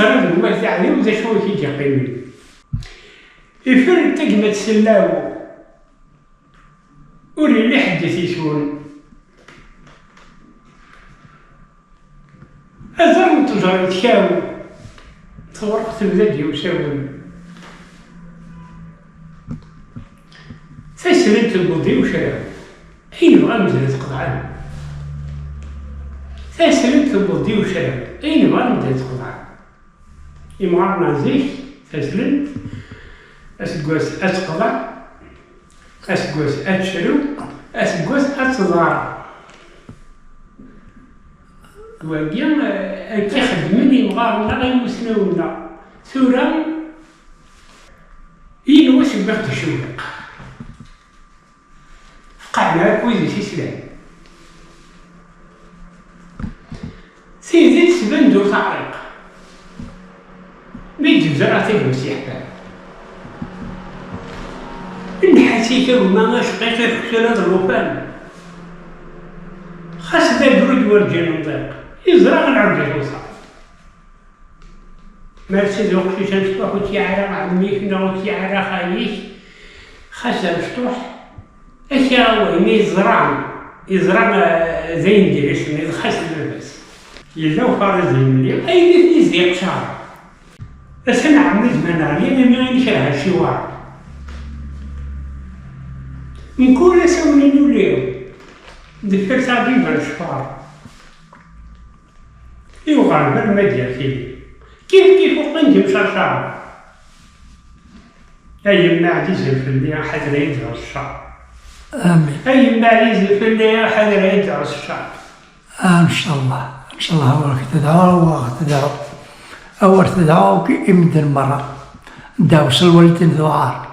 يزرد الماء تاعي وذا شوي كي يقيمني يفرد تقمة سلاو ولي اللي حدث يسون أزر تجري تشاو تورقت الذي وساون فسلمت البضي وشاو أين بغا مزال تقطعان فسلمت البضي وشاو أين بغا مزال تقطعان يمغرنا زيك فسلمت أسقوس أتقطع أسقوس أتشرو أسقوس أتضار وقيام كيخدمني مغارنا غير مسنونا ثورة ينوش بغد الشوق فقعنا كويزي شي سلام سيدي تسبندو تعريق ما يجوز راه تيجوز يحباب نحاسيك وما شقيقك في هذا الوفان خاص ذا البرد ورجال نضيق يزرع العرجل وصافي ما تسيد وقتي تنشطح وتيعرى عميك نا وتيعرى خايك خاص مفتوح اشياء هو يزرع زين ديال اسمي خاص اللبس يلزم خارج المليون اي يزيق شعر بس انا عملت مناري انا ما نشرها شي واحد نكون اسوي نوليو دفرت عجيبة الشفار يوغال بالمديا فيه كيف وقنجي مشرشر أي ما عزيز في الليل حذر يدعو الشعر آمين. أي ما عزيز في الليل حذر يدعو الشعر إن شاء الله إن شاء الله هو تدعو أول تدعو يمد المرة داوس الولد ذوار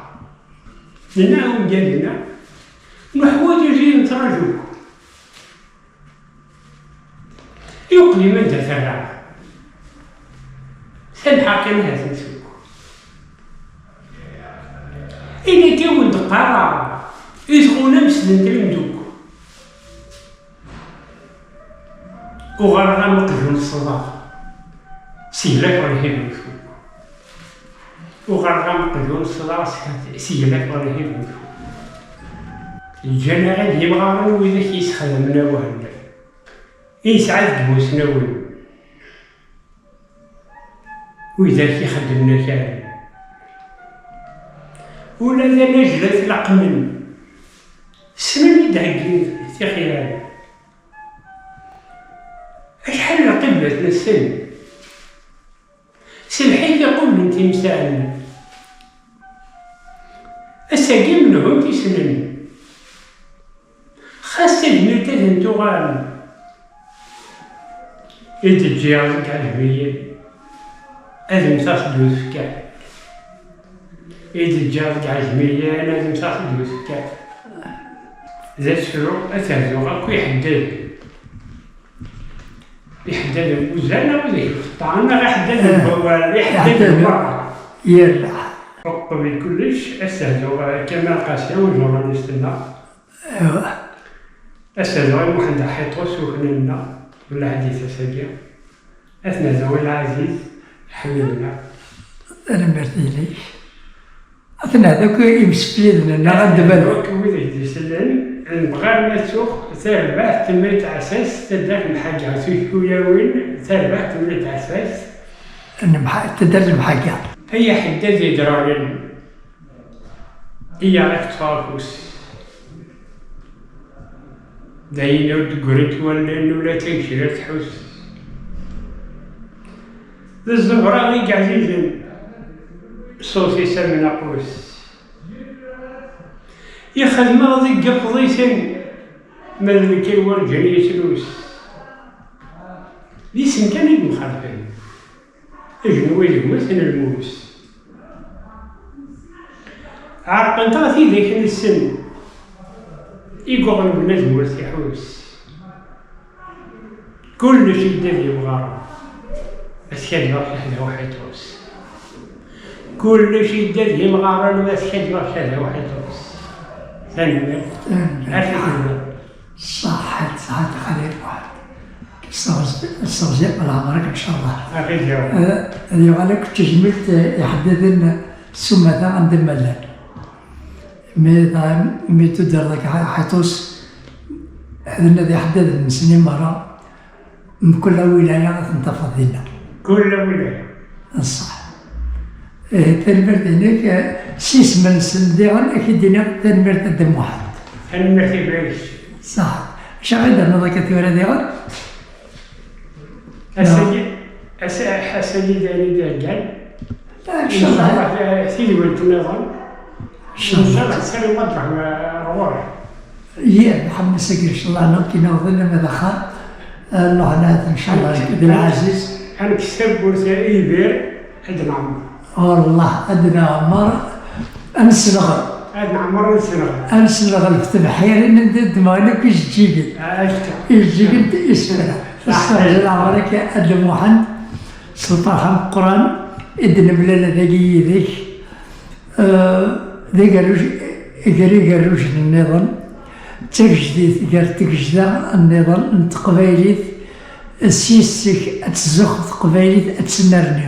لناهم جالنا محمود يجي نترجوك يقلي من دفرع سنحاكمها تنسوك إلا كون دقارة يسغونا مسدن تلمدوك وغرغا مقجون الصداق سيلك ورهيب نفوك وغرغا مقجون الصداق سيلك ورهيب نفوك الجنة غادي يبغارو وإذا كيسخدمنا وهنا يسعد بوسناون وإذا كيخدمنا كامل ولا ذا نجلة العقمن السنان يدعقين في خيال أشحال قبلتنا السن سلحيت يقول من تمثال الساقي منهم تيسنن خاصة بنتها تغال يتجاوز كالهوية هذا مساس دوز فكاك يتجاوز كالهوية هذا مساس دوز فكاك ذات شروع أثاثو غاكو يحدد الوزانة وذا يقطعنا غا يحدد البوال يحدد المرأة يرجع قبل كلش أستاذو كمال قاسم وجورناليستنا ايوا أستاذو المحمد حيطوس وخننا ولا حديث ساقيا أثناء زوال العزيز حبيبنا أنا مرتيليش أثناء ذاك يمسفليدنا نغد بالو وإذا يدسلن نبغى نسوق ثربات تميت عساس تداك الحاجة سويا وين ثربات تميت عساس تدرج محاجة هي حدة زي درارين هي راك تفاكوس داينا ودقرت ولا تنشرة تحوس ذا الزهرة غيك عزيزين صوصيسة من أقوس يخدم غادي قفضيسن ماذا كي ورجل يسلوس ليسن كان المخالفين اجنوي مثل الموس عرقنت غادي ذاك السن يقول بنادم مرتاحوس كل شيء دار يبغى بس كان يروح هذا واحد روس كل شيء دار يبغى بس كان يروح هذا واحد روس ثاني عرفت صحت خليل واحد استغزئ على عمرك ان شاء الله. أخي جاوب. هذه عليك تجملت يحدد السمة عند الملل. مي تدر ذاك حيتوس هذا الذي يحدد من سنين مرة من كل ولاية تنتفض لنا. كل ولاية. صح. تنمرت هناك سيس من سنديغن أكيد هناك تنمرت الدم واحد. تنمرت بعيش. صح. شغل أنا ذاك الثورة ديغن. السيد داني دجال. إن شاء الله. سيدي ولد النظام. إن شاء الله. السنة مطرح روح. يا محمد سكر إن شاء الله نوكي نوضل ماذا خان الله نات إن شاء الله عبد العزيز. أنا كسب ورثة إيبير أدنى عمر. والله أدنى عمر أمس نغر. أدنى عمر أمس نغر. أمس نغر في بحير إن أنت مالك إيش تجيبي؟ إيش تجيبي أنت اسمها. استعجل عمرك أدنى محمد سلطان خم القرآن إدنى بلاد ذاكي ذيك ذيك قروش النظام. تجديد قال تجدا النظام انت قبايليت السيسك اتزخ قبايليت اتسنرني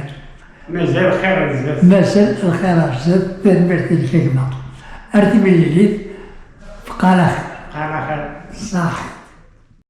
مازال خير بزاف مازال الخير بزاف تنبرت الحكمة ارتي بالليل قال خير صح